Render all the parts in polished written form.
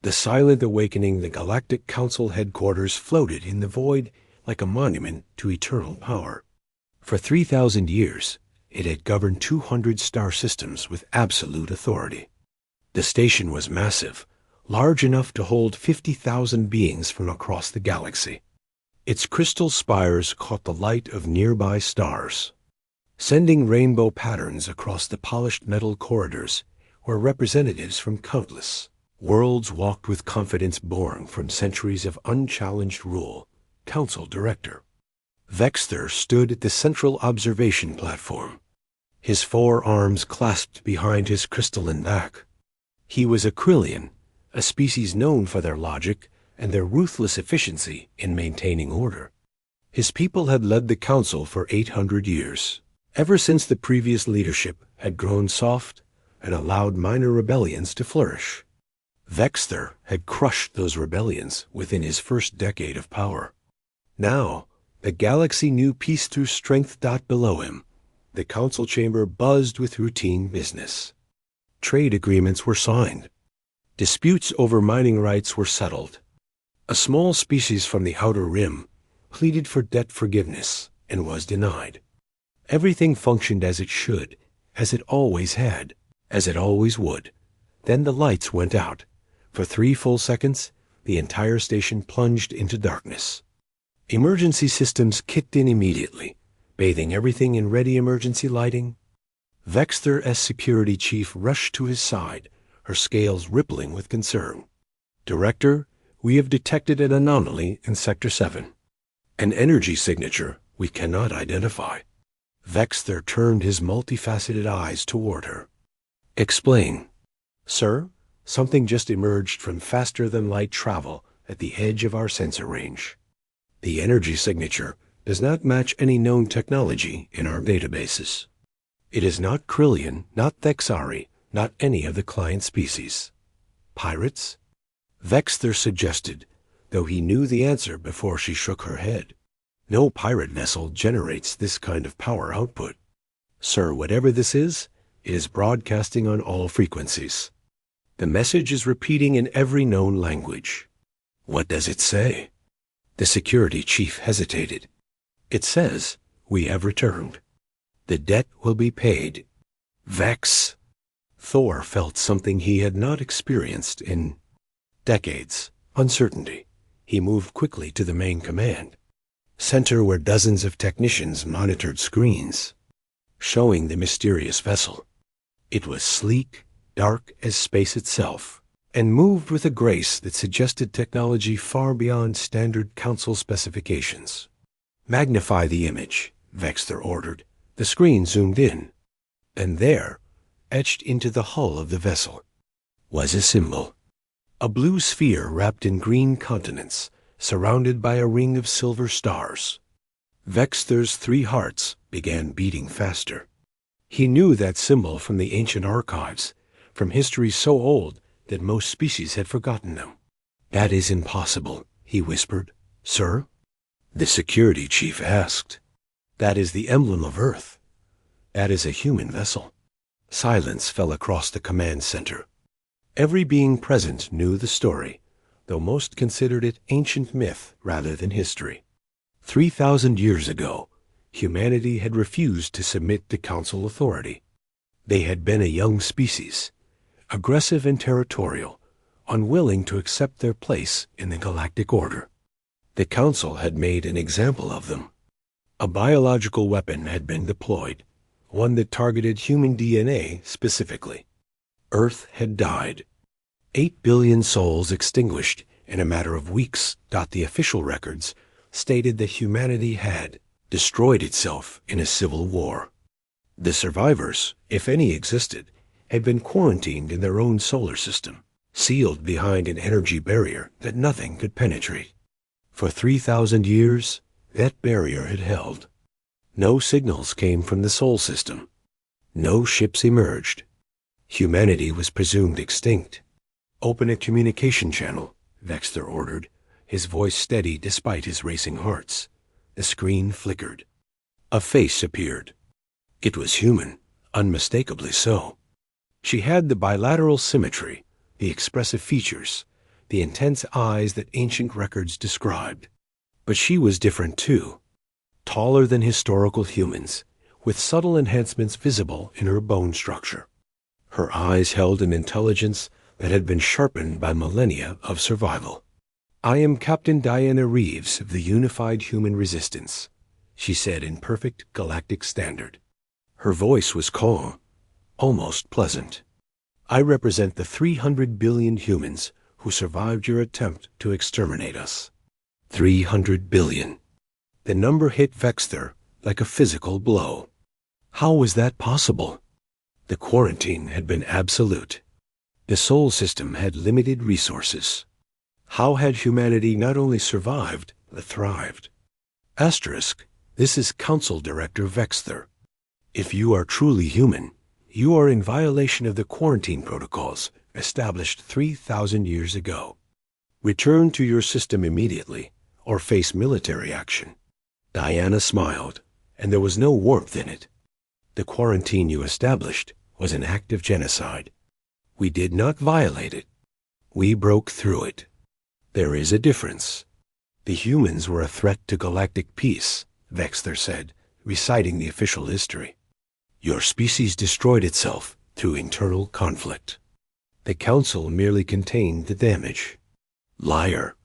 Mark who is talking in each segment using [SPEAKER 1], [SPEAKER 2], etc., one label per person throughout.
[SPEAKER 1] The silent awakening, the Galactic Council headquarters floated in the void like a monument to eternal power. For 3,000 years, it had governed 200 star systems with absolute authority. The station was massive, large enough to hold 50,000 beings from across the galaxy. Its crystal spires caught the light of nearby stars, sending rainbow patterns across the polished metal corridors where representatives from countless worlds walked with confidence born from centuries of unchallenged rule. Council Director Vexter stood at the central observation platform, his 4 arms clasped behind his crystalline back. He was a Krillian, a species known for their logic and their ruthless efficiency in maintaining order. His people had led the council for 800 years, ever since the previous leadership had grown soft and allowed minor rebellions to flourish. Vexter had crushed those rebellions within his first decade of power. Now, the galaxy knew peace through strength. Below him, the council chamber buzzed with routine business. Trade agreements were signed. Disputes over mining rights were settled. A small species from the outer rim pleaded for debt forgiveness and was denied. Everything functioned as it should, as it always had, as it always would. Then the lights went out. For 3 full seconds, the entire station plunged into darkness. Emergency systems kicked in immediately, bathing everything in ready emergency lighting. Vexter, as security chief, rushed to his side, her scales rippling with concern. Director, we have detected an anomaly in Sector 7. An energy signature we cannot identify. Vexter turned his multifaceted eyes toward her. Explain. Sir, something just emerged from faster-than-light travel at the edge of our sensor range. The energy signature does not match any known technology in our databases. It is not Krillian, not Thexari, not any of the client species. Pirates? Vexter suggested, though he knew the answer before she shook her head. No pirate vessel generates this kind of power output. Sir, whatever this is, it is broadcasting on all frequencies. The message is repeating in every known language. What does it say? The security chief hesitated. It says, we have returned. The debt will be paid. Vex. Thor felt something he had not experienced in decades. Uncertainty. He moved quickly to the main command center where dozens of technicians monitored screens, showing the mysterious vessel. It was sleek, dark as space itself, and moved with a grace that suggested technology far beyond standard council specifications. Magnify the image, Vexter ordered. The screen zoomed in, and there, etched into the hull of the vessel, was a symbol. A blue sphere wrapped in green continents, surrounded by a ring of silver stars. Vexter's 3 hearts began beating faster. He knew that symbol from the ancient archives, from history so old that most species had forgotten them. That is impossible, he whispered. Sir? The security chief asked. That is the emblem of Earth. That is a human vessel. Silence fell across the command center. Every being present knew the story, though most considered it ancient myth rather than history. 3,000 years ago, humanity had refused to submit to council authority. They had been a young species, aggressive and territorial, unwilling to accept their place in the galactic order. The council had made an example of them. A biological weapon had been deployed, one that targeted human DNA specifically. Earth had died. 8 billion souls extinguished in a matter of weeks. The official records stated that humanity had destroyed itself in a civil war. The survivors, if any existed, had been quarantined in their own solar system, sealed behind an energy barrier that nothing could penetrate. For 3,000 years, that barrier had held. No signals came from the Sol system. No ships emerged. Humanity was presumed extinct. Open a communication channel, Vexter ordered, his voice steady despite his racing hearts. The screen flickered. A face appeared. It was human, unmistakably so. She had the bilateral symmetry, the expressive features, the intense eyes that ancient records described. But she was different too. Taller than historical humans, with subtle enhancements visible in her bone structure. Her eyes held an intelligence that had been sharpened by millennia of survival. "I am Captain Diana Reeves of the Unified Human Resistance," she said in perfect galactic standard. Her voice was calm, almost pleasant. "I represent the 300 billion humans who survived your attempt to exterminate us." 300 billion. The number hit Vexter like a physical blow. How was that possible? The quarantine had been absolute. The Sol system had limited resources. How had humanity not only survived, but thrived? Asterisk, this is Council Director Vexter. If you are truly human, you are in violation of the quarantine protocols established 3,000 years ago. Return to your system immediately, or face military action. Diana smiled, and there was no warmth in it. The quarantine you established was an act of genocide. We did not violate it. We broke through it. There is a difference. The humans were a threat to galactic peace, Vexter said, reciting the official history. Your species destroyed itself through internal conflict. The Council merely contained the damage. Liar.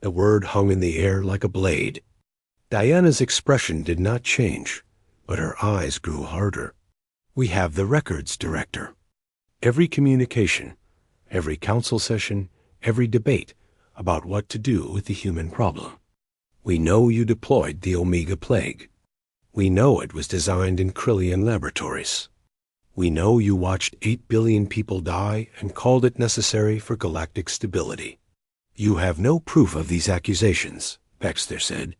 [SPEAKER 1] The word hung in the air like a blade. Diana's expression did not change, but her eyes grew harder. We have the records, Director. Every communication, every council session, every debate about what to do with the human problem. We know you deployed the Omega Plague. We know it was designed in Krillian laboratories. We know you watched 8 billion people die and called it necessary for galactic stability. You have no proof of these accusations, Baxter said.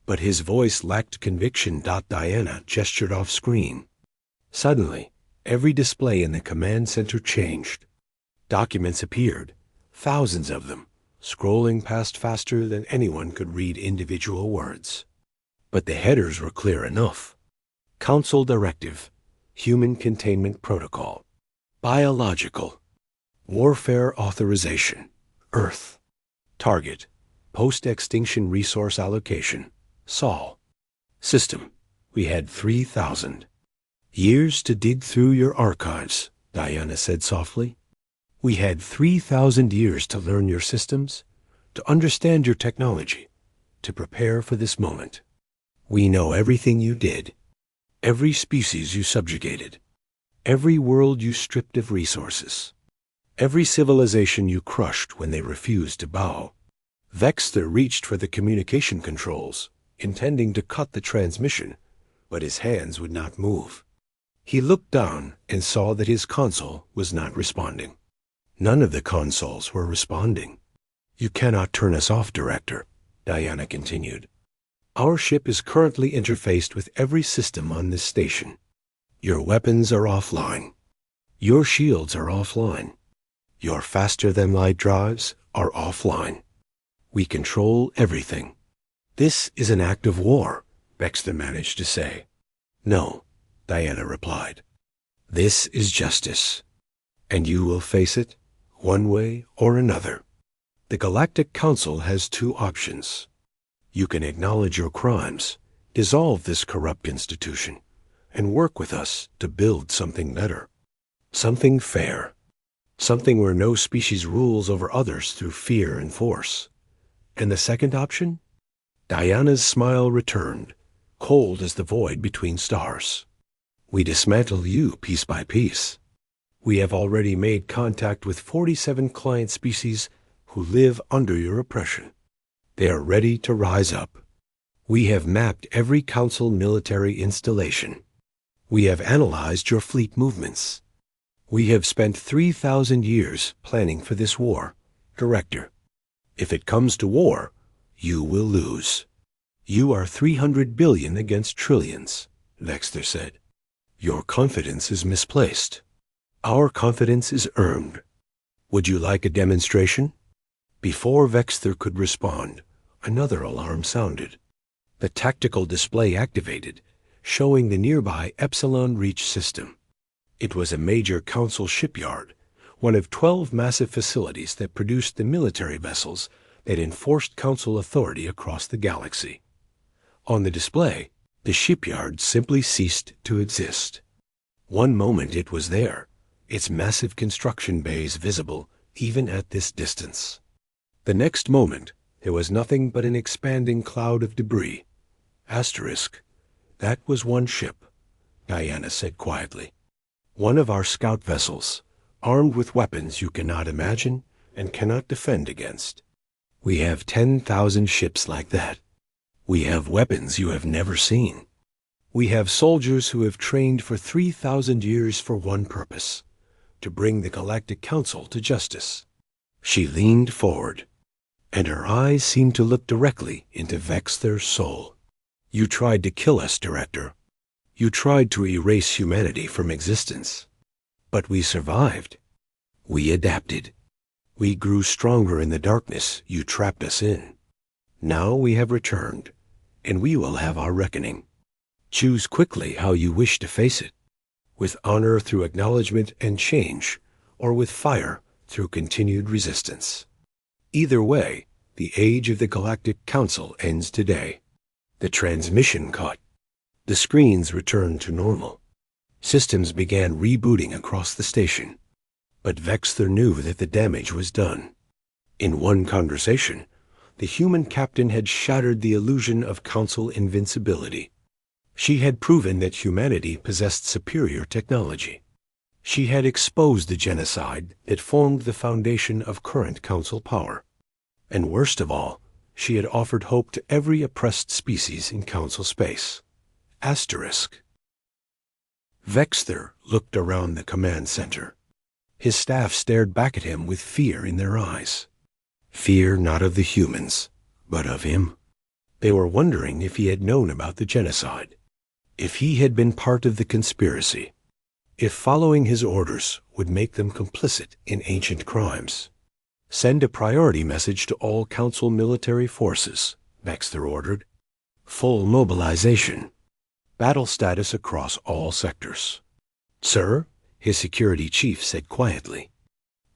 [SPEAKER 1] But his voice lacked conviction. Diana gestured off screen. Suddenly, every display in the command center changed. Documents appeared, thousands of them, scrolling past faster than anyone could read individual words. But the headers were clear enough. Council Directive, Human Containment Protocol, Biological, Warfare Authorization, Earth, Target, Post-Extinction Resource Allocation, Sol. System, we had 3,000. Years to dig through your archives, Diana said softly. We had 3,000 years to learn your systems, to understand your technology, to prepare for this moment. We know everything you did, every species you subjugated, every world you stripped of resources, every civilization you crushed when they refused to bow. Vexter reached for the communication controls, intending to cut the transmission, but his hands would not move. He looked down and saw that his console was not responding. None of the consoles were responding. You cannot turn us off, Director, Diana continued. Our ship is currently interfaced with every system on this station. Your weapons are offline. Your shields are offline. Your faster-than-light drives are offline. We control everything. This is an act of war, Baxter managed to say. No, Diana replied. This is justice. And you will face it, one way or another. The Galactic Council has two options. You can acknowledge your crimes, dissolve this corrupt institution, and work with us to build something better. Something fair. Something where no species rules over others through fear and force. And the second option? Diana's smile returned, cold as the void between stars. We dismantle you piece by piece. We have already made contact with 47 client species who live under your oppression. They are ready to rise up. We have mapped every Council military installation. We have analyzed your fleet movements. We have spent 3,000 years planning for this war, Director. If it comes to war, you will lose. You are 300 billion against trillions, Vexter said. Your confidence is misplaced. Our confidence is earned. Would you like a demonstration? Before Vexter could respond, another alarm sounded. The tactical display activated, showing the nearby Epsilon Reach system. It was a major Council shipyard, one of 12 massive facilities that produced the military vessels that enforced Council authority across the galaxy. On the display, the shipyard simply ceased to exist. One moment it was there, its massive construction bays visible even at this distance. The next moment, there was nothing but an expanding cloud of debris. Asterisk. That was one ship, Diana said quietly. One of our scout vessels, armed with weapons you cannot imagine and cannot defend against. We have 10,000 ships like that. We have weapons you have never seen. We have soldiers who have trained for 3,000 years for one purpose, to bring the Galactic Council to justice. She leaned forward, and her eyes seemed to look directly into Vexther's soul. You tried to kill us, Director. You tried to erase humanity from existence. But we survived. We adapted. We grew stronger in the darkness you trapped us in. Now we have returned, and we will have our reckoning. Choose quickly how you wish to face it, with honor through acknowledgement and change, or with fire through continued resistance. Either way, the age of the Galactic Council ends today. The transmission cut. The screens returned to normal. Systems began rebooting across the station. But Vexther knew that the damage was done. In one conversation, the human captain had shattered the illusion of Council invincibility. She had proven that humanity possessed superior technology. She had exposed the genocide that formed the foundation of current Council power. And worst of all, she had offered hope to every oppressed species in Council space. Asterisk. Vexther looked around the command center. His staff stared back at him with fear in their eyes. Fear not of the humans, but of him. They were wondering if he had known about the genocide, if he had been part of the conspiracy, if following his orders would make them complicit in ancient crimes. Send a priority message to all Council military forces, Vexther ordered. Full mobilization. Battle status across all sectors. Sir, his security chief said quietly.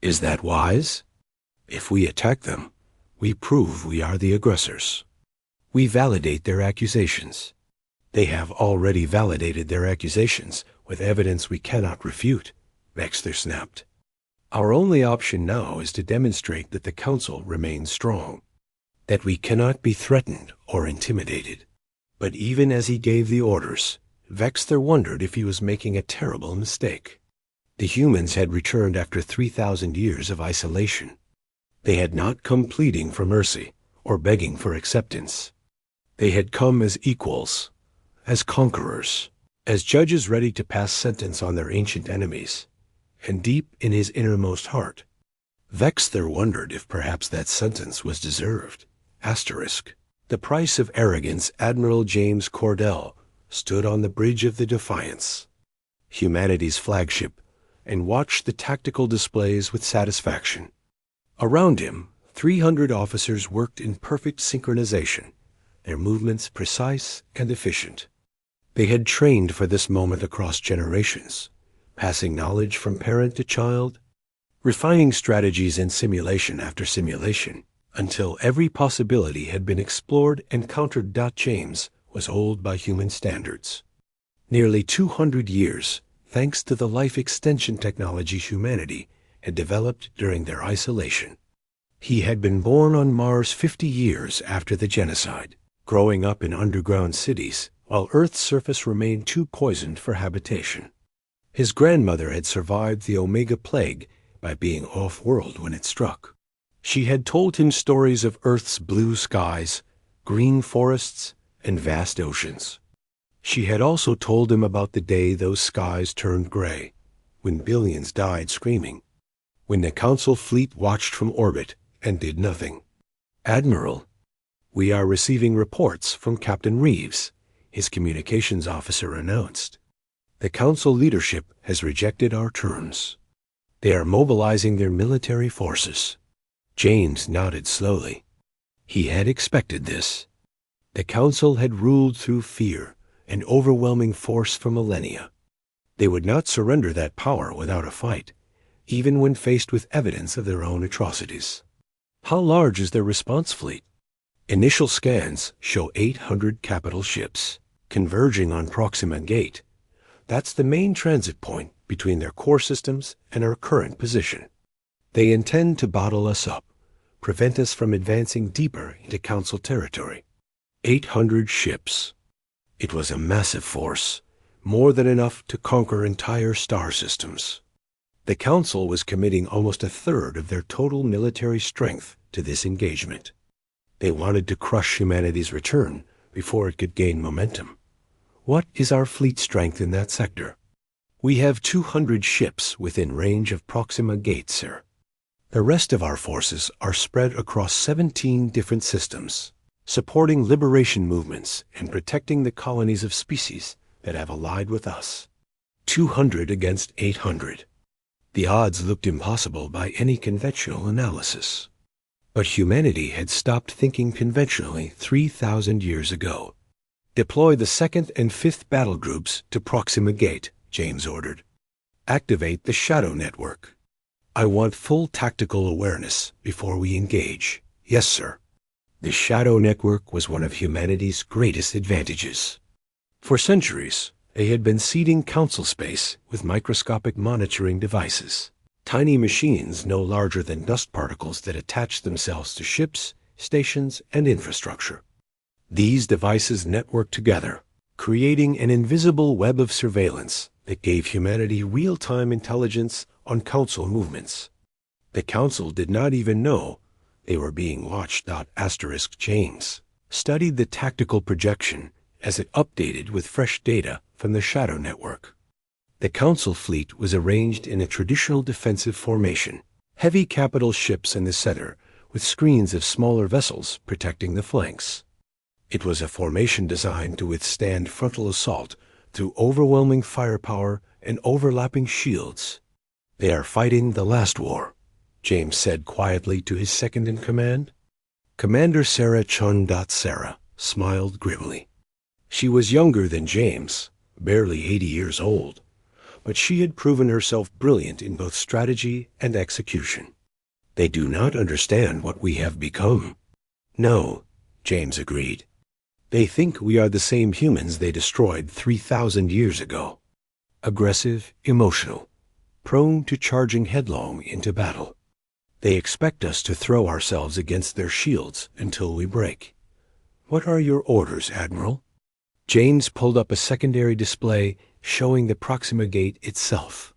[SPEAKER 1] Is that wise? If we attack them, we prove we are the aggressors. We validate their accusations. They have already validated their accusations with evidence we cannot refute, Vexther snapped. Our only option now is to demonstrate that the Council remains strong, that we cannot be threatened or intimidated. But even as he gave the orders, Vexther wondered if he was making a terrible mistake. The humans had returned after 3,000 years of isolation. They had not come pleading for mercy or begging for acceptance. They had come as equals, as conquerors, as judges ready to pass sentence on their ancient enemies. And deep in his innermost heart, Vexther wondered if perhaps that sentence was deserved. Asterisk. The price of arrogance. Admiral James Cordell stood on the bridge of the Defiance, humanity's flagship, and watched the tactical displays with satisfaction. Around him, 300 officers worked in perfect synchronization, their movements precise and efficient. They had trained for this moment across generations, passing knowledge from parent to child, refining strategies in simulation after simulation, until every possibility had been explored and countered. James was old by human standards. Nearly 200 years, thanks to the life extension technology humanity had developed during their isolation. He had been born on Mars 50 years after the genocide, growing up in underground cities, while Earth's surface remained too poisoned for habitation. His grandmother had survived the Omega Plague by being off-world when it struck. She had told him stories of Earth's blue skies, green forests, and vast oceans. She had also told him about the day those skies turned gray, when billions died screaming, when the Council fleet watched from orbit and did nothing. Admiral, we are receiving reports from Captain Reeves, his communications officer announced. The Council leadership has rejected our terms. They are mobilizing their military forces. James nodded slowly. He had expected this. The Council had ruled through fear and overwhelming force for millennia. They would not surrender that power without a fight, even when faced with evidence of their own atrocities. How large is their response fleet? Initial scans show 800 capital ships converging on Proxima Gate. That's the main transit point between their core systems and our current position. They intend to bottle us up, prevent us from advancing deeper into Council territory. 800 ships. It was a massive force, more than enough to conquer entire star systems. The Council was committing almost a third of their total military strength to this engagement. They wanted to crush humanity's return before it could gain momentum. What is our fleet strength in that sector? We have 200 ships within range of Proxima Gate, sir. The rest of our forces are spread across 17 different systems, supporting liberation movements and protecting the colonies of species that have allied with us. 200 against 800. The odds looked impossible by any conventional analysis. But humanity had stopped thinking conventionally 3,000 years ago. Deploy the 2nd and 5th battle groups to Proxima Gate, James ordered. Activate the shadow network. I want full tactical awareness before we engage. Yes, sir. The shadow network was one of humanity's greatest advantages. For centuries, they had been seeding Council space with microscopic monitoring devices. Tiny machines no larger than dust particles that attach themselves to ships, stations, and infrastructure. These devices networked together, creating an invisible web of surveillance that gave humanity real-time intelligence on Council movements. The Council did not even know they were being watched. James studied the tactical projection as it updated with fresh data from the shadow network. The Council fleet was arranged in a traditional defensive formation, heavy capital ships in the center, with screens of smaller vessels protecting the flanks. It was a formation designed to withstand frontal assault through overwhelming firepower and overlapping shields. They are fighting the last war, James said quietly to his second-in-command. Commander Sarah Chun. Sarah smiled grimly. She was younger than James, barely 80 years old, but she had proven herself brilliant in both strategy and execution. They do not understand what we have become. No, James agreed. They think we are the same humans they destroyed 3,000 years ago. Aggressive, emotional, prone to charging headlong into battle. They expect us to throw ourselves against their shields until we break. What are your orders, Admiral? James pulled up a secondary display showing the Proxima Gate itself.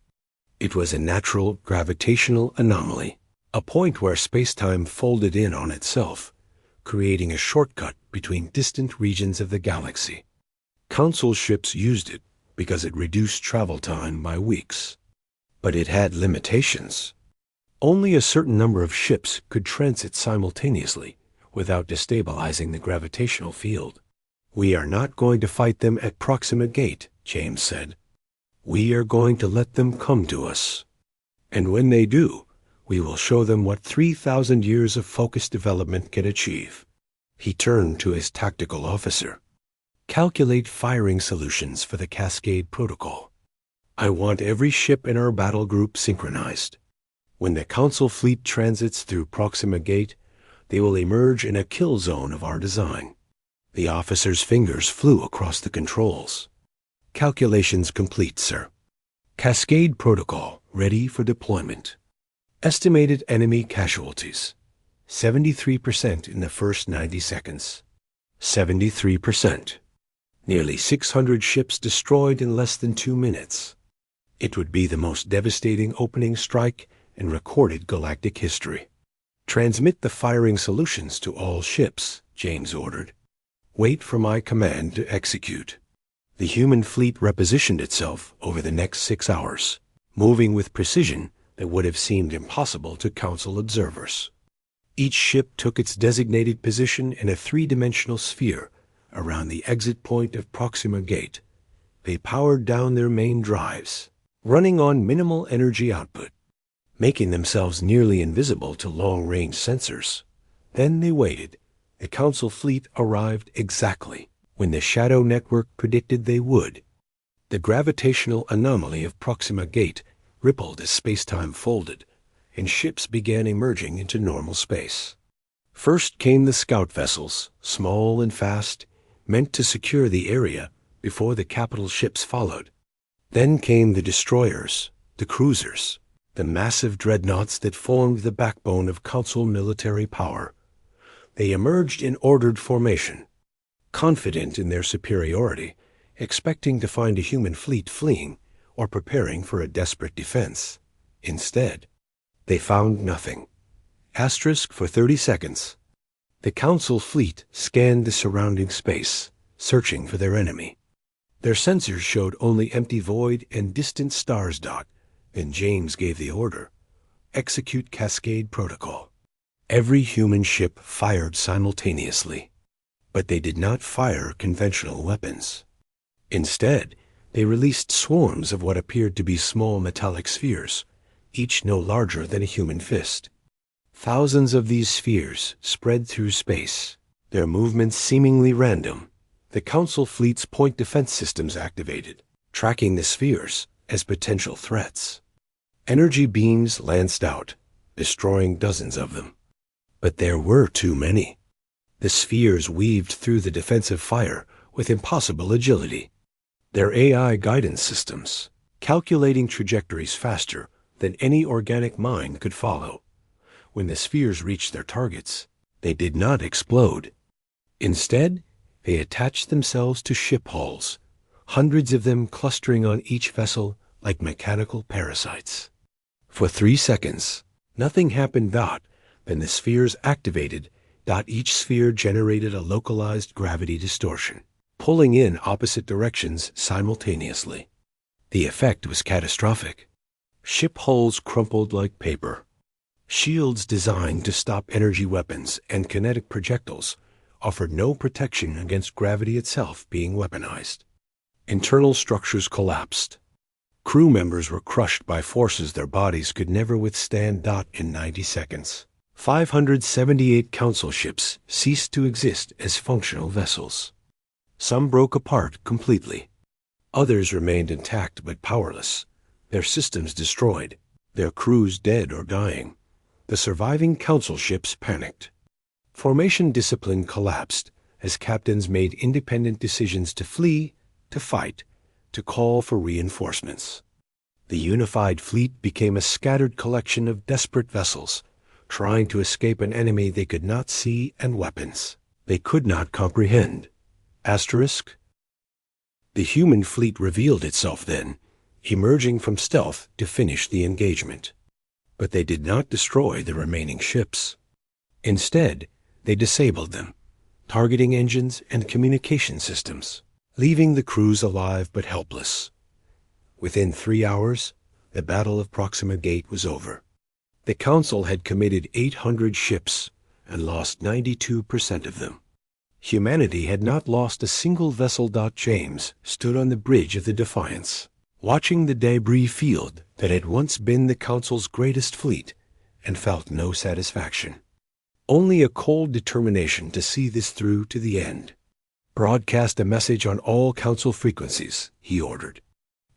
[SPEAKER 1] It was a natural gravitational anomaly, a point where space-time folded in on itself, creating a shortcut between distant regions of the galaxy. Council ships used it because it reduced travel time by weeks. But it had limitations. Only a certain number of ships could transit simultaneously without destabilizing the gravitational field. We are not going to fight them at Proxima Gate, James said. We are going to let them come to us. And when they do, we will show them what 3,000 years of focused development can achieve. He turned to his tactical officer. Calculate firing solutions for the Cascade Protocol. I want every ship in our battle group synchronized. When the Council fleet transits through Proxima Gate, they will emerge in a kill zone of our design. The officer's fingers flew across the controls. Calculations complete, sir. Cascade Protocol ready for deployment. Estimated enemy casualties. 73% in the first 90 seconds. 73%. Nearly 600 ships destroyed in less than 2 minutes. It would be the most devastating opening strike in recorded galactic history. Transmit the firing solutions to all ships, James ordered. Wait for my command to execute. The human fleet repositioned itself over the next 6 hours, moving with precision that would have seemed impossible to Council observers. Each ship took its designated position in a 3-dimensional sphere around the exit point of Proxima Gate. They powered down their main drives, running on minimal energy output, making themselves nearly invisible to long-range sensors. Then they waited. The Council fleet arrived exactly when the shadow network predicted they would. The gravitational anomaly of Proxima Gate rippled as space-time folded, and ships began emerging into normal space. First came the scout vessels, small and fast, meant to secure the area before the capital ships followed. Then came the destroyers, the cruisers, the massive dreadnoughts that formed the backbone of Council military power. They emerged in ordered formation, confident in their superiority, expecting to find a human fleet fleeing or preparing for a desperate defense. Instead, they found nothing. Asterisk for 30 seconds. The Council fleet scanned the surrounding space, searching for their enemy. Their sensors showed only empty void and distant stars. Then James gave the order: execute Cascade Protocol. Every human ship fired simultaneously, but they did not fire conventional weapons. Instead, they released swarms of what appeared to be small metallic spheres, each no larger than a human fist. Thousands of these spheres spread through space, their movements seemingly random. The Council fleet's point defense systems activated, tracking the spheres as potential threats. Energy beams lanced out, destroying dozens of them. But there were too many. The spheres weaved through the defensive fire with impossible agility. Their AI guidance systems, calculating trajectories faster than any organic mind could follow. When the spheres reached their targets, they did not explode. Instead, they attached themselves to ship hulls, hundreds of them clustering on each vessel like mechanical parasites. For 3 seconds, nothing happened. Then the spheres activated. Each sphere generated a localized gravity distortion, pulling in opposite directions simultaneously. The effect was catastrophic. Ship hulls crumpled like paper. Shields designed to stop energy weapons and kinetic projectiles offered no protection against gravity itself being weaponized. Internal structures collapsed. Crew members were crushed by forces their bodies could never withstand. In 90 seconds, 578 Council ships ceased to exist as functional vessels. Some broke apart completely. Others remained intact but powerless, their systems destroyed, their crews dead or dying. The surviving Council ships panicked. Formation discipline collapsed as captains made independent decisions to flee, to fight, to call for reinforcements. The unified fleet became a scattered collection of desperate vessels, trying to escape an enemy they could not see and weapons they could not comprehend. Asterisk. The human fleet revealed itself then, emerging from stealth to finish the engagement. But they did not destroy the remaining ships. Instead, they disabled them, targeting engines and communication systems, leaving the crews alive but helpless. Within 3 hours, the Battle of Proxima Gate was over. The Council had committed 800 ships and lost 92% of them. Humanity had not lost a single vessel. James stood on the bridge of the Defiance, watching the debris field that had once been the Council's greatest fleet, and felt no satisfaction. Only a cold determination to see this through to the end. Broadcast a message on all Council frequencies, he ordered.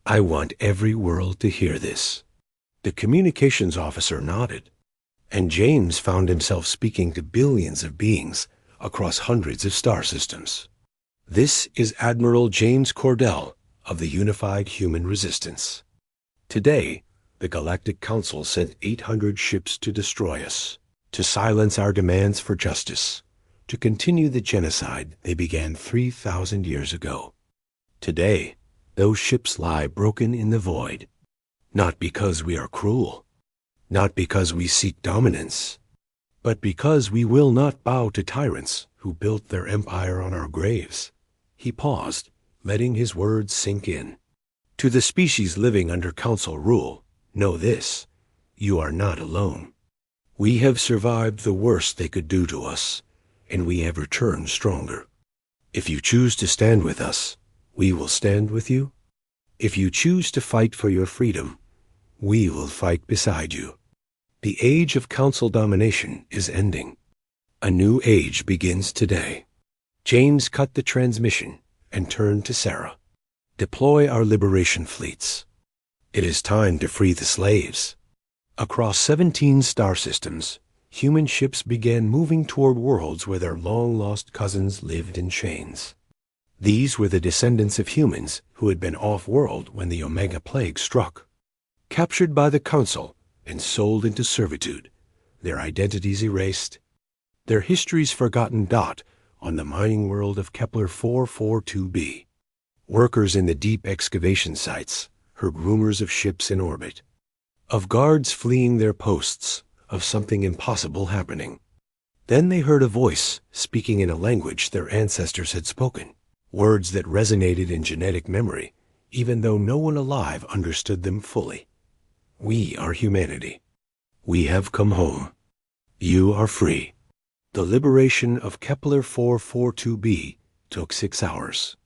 [SPEAKER 1] I want every world to hear this. The communications officer nodded, and James found himself speaking to billions of beings across hundreds of star systems. This is Admiral James Cordell of the Unified Human Resistance. Today, the Galactic Council sent 800 ships to destroy us, to silence our demands for justice, to continue the genocide they began 3,000 years ago. Today, those ships lie broken in the void, not because we are cruel, not because we seek dominance, but because we will not bow to tyrants who built their empire on our graves. He paused, letting his words sink in. To the species living under Council rule, know this: you are not alone. We have survived the worst they could do to us, and we have returned stronger. If you choose to stand with us, we will stand with you. If you choose to fight for your freedom, we will fight beside you. The age of Council domination is ending. A new age begins today. James cut the transmission and turned to Sarah. Deploy our liberation fleets. It is time to free the slaves. Across 17 star systems, human ships began moving toward worlds where their long-lost cousins lived in chains. These were the descendants of humans who had been off-world when the Omega Plague struck. Captured by the Council and sold into servitude, their identities erased, their histories forgotten dot on the mining world of Kepler 442b. Workers in the deep excavation sites heard rumors of ships in orbit, of guards fleeing their posts, of something impossible happening. Then they heard a voice speaking in a language their ancestors had spoken, words that resonated in genetic memory, even though no one alive understood them fully. We are humanity. We have come home. You are free. The liberation of Kepler 442b took 6 hours.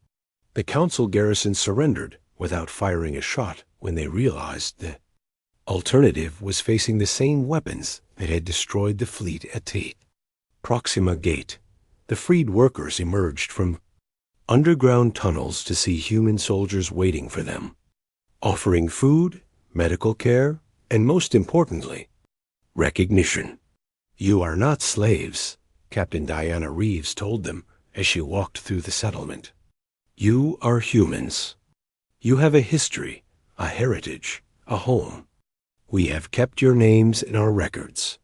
[SPEAKER 1] The Council garrison surrendered without firing a shot when they realized the alternative was facing the same weapons that had destroyed the fleet at Tate. Proxima Gate. The freed workers emerged from underground tunnels to see human soldiers waiting for them, offering food, medical care, and most importantly, recognition. You are not slaves, Captain Diana Reeves told them as she walked through the settlement. You are humans. You have a history, a heritage, a home. We have kept your names in our records.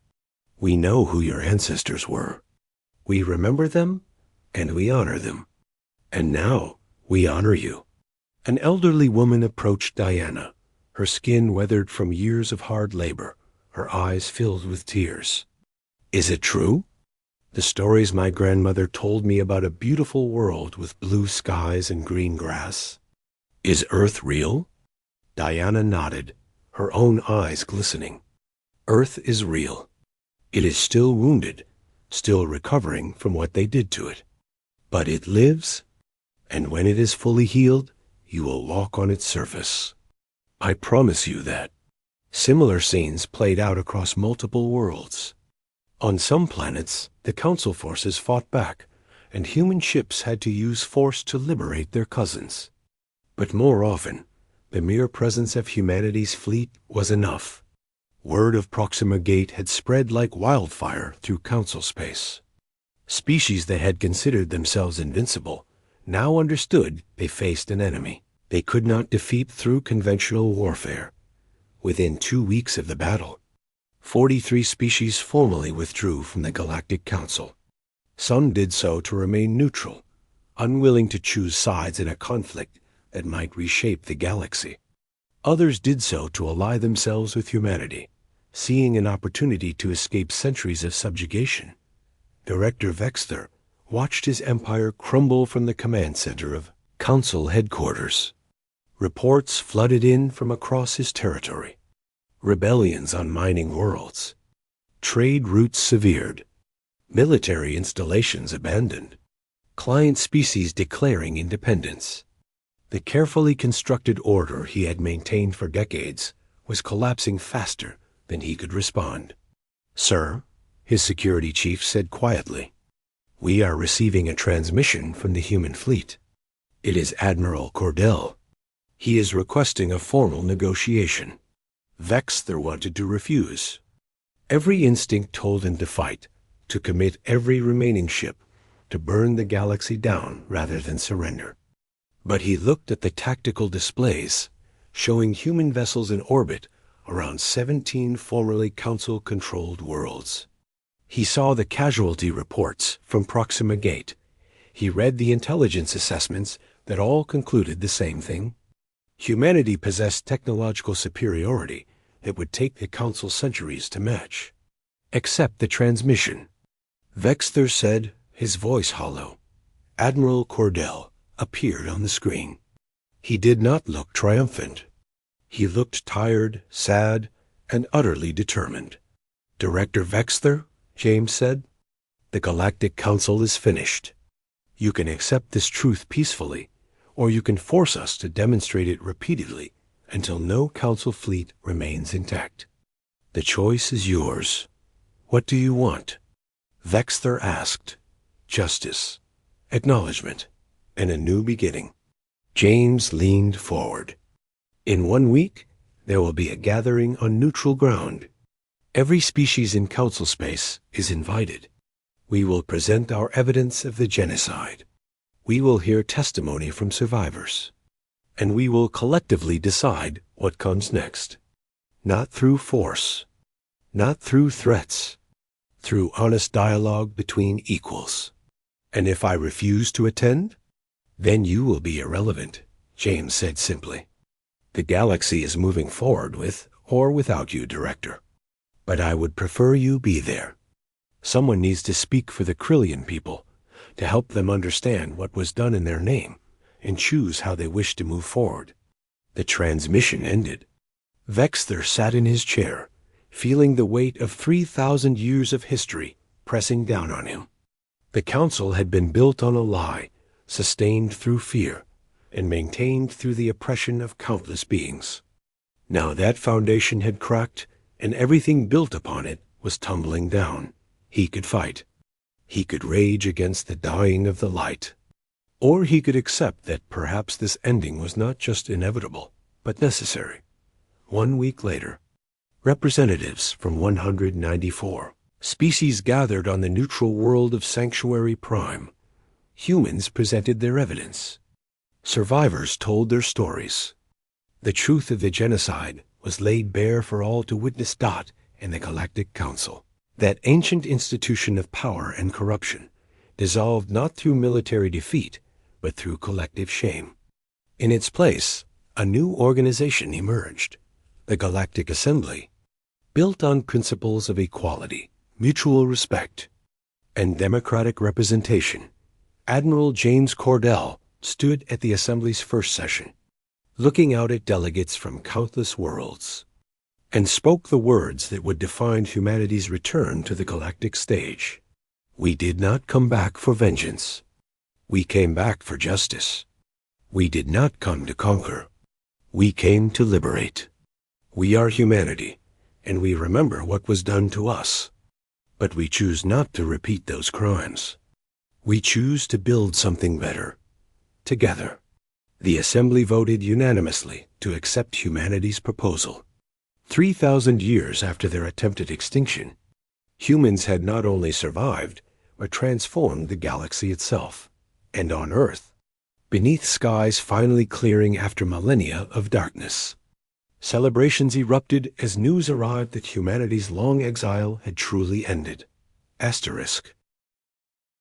[SPEAKER 1] We know who your ancestors were. We remember them, and we honor them. And now we honor you. An elderly woman approached Diana, her skin weathered from years of hard labor, her eyes filled with tears. Is it true? The stories my grandmother told me about a beautiful world with blue skies and green grass. Is Earth real? Diana nodded, her own eyes glistening. Earth is real. It is still wounded, still recovering from what they did to it. But it lives, and when it is fully healed, you will walk on its surface. I promise you that. Similar scenes played out across multiple worlds. On some planets, the Council forces fought back, and human ships had to use force to liberate their cousins. But more often, the mere presence of humanity's fleet was enough. Word of Proxima Gate had spread like wildfire through Council space. Species that had considered themselves invincible now understood they faced an enemy they could not defeat through conventional warfare. Within 2 weeks of the battle, 43 species formally withdrew from the Galactic Council. Some did so to remain neutral, unwilling to choose sides in a conflict that might reshape the galaxy. Others did so to ally themselves with humanity, seeing an opportunity to escape centuries of subjugation. Director Vexter watched his empire crumble from the command center of Council headquarters. Reports flooded in from across his territory. Rebellions on mining worlds. Trade routes severed. Military installations abandoned. Client species declaring independence. The carefully constructed order he had maintained for decades was collapsing faster than he could respond. Sir, his security chief said quietly, we are receiving a transmission from the human fleet. It is Admiral Cordell. He is requesting a formal negotiation. Vexter wanted to refuse. Every instinct told him to fight, to commit every remaining ship, to burn the galaxy down rather than surrender. But he looked at the tactical displays, showing human vessels in orbit around 17 formerly Council-controlled worlds. He saw the casualty reports from Proxima Gate. He read the intelligence assessments that all concluded the same thing. Humanity possessed technological superiority that would take the Council centuries to match. Except the transmission. Vexter said, his voice hollow. Admiral Cordell appeared on the screen. He did not look triumphant. He looked tired, sad, and utterly determined. Director Vexter, James said, the Galactic Council is finished. You can accept this truth peacefully, or you can force us to demonstrate it repeatedly until no Council fleet remains intact. The choice is yours. What do you want? Vexter asked. Justice, acknowledgement, and a new beginning. James leaned forward. In 1 week, There will be a gathering on neutral ground. Every species in council space is invited. We will present our evidence of the genocide. We will hear testimony from survivors. And we will collectively decide what comes next. Not through force, not through threats, through honest dialogue between equals. And if I refuse to attend, then you will be irrelevant, James said simply. The galaxy is moving forward with or without you, Director. But I would prefer you be there. Someone needs to speak for the Krillian people, to help them understand what was done in their name, and choose how they wish to move forward. The transmission ended. Vexter sat in his chair, feeling the weight of 3,000 years of history pressing down on him. The council had been built on a lie, sustained through fear, and maintained through the oppression of countless beings. Now that foundation had cracked, and everything built upon it was tumbling down. He could fight. He could rage against the dying of the light. Or he could accept that perhaps this ending was not just inevitable, but necessary. 1 week later, representatives from 194 species gathered on the neutral world of Sanctuary Prime. Humans presented their evidence. Survivors told their stories. The truth of the genocide was laid bare for all to witness. And the Galactic Council, that ancient institution of power and corruption, dissolved not through military defeat, but through collective shame. In its place, a new organization emerged, the Galactic Assembly, built on principles of equality, mutual respect, and democratic representation. Admiral James Cordell stood at the Assembly's first session, looking out at delegates from countless worlds, and spoke the words that would define humanity's return to the galactic stage. We did not come back for vengeance. We came back for justice. We did not come to conquer. We came to liberate. We are humanity, and we remember what was done to us. But we choose not to repeat those crimes. We choose to build something better, together. The Assembly voted unanimously to accept humanity's proposal. 3,000 years after their attempted extinction, humans had not only survived, but transformed the galaxy itself. And on Earth, beneath skies finally clearing after millennia of darkness, celebrations erupted as news arrived that humanity's long exile had truly ended. Asterisk.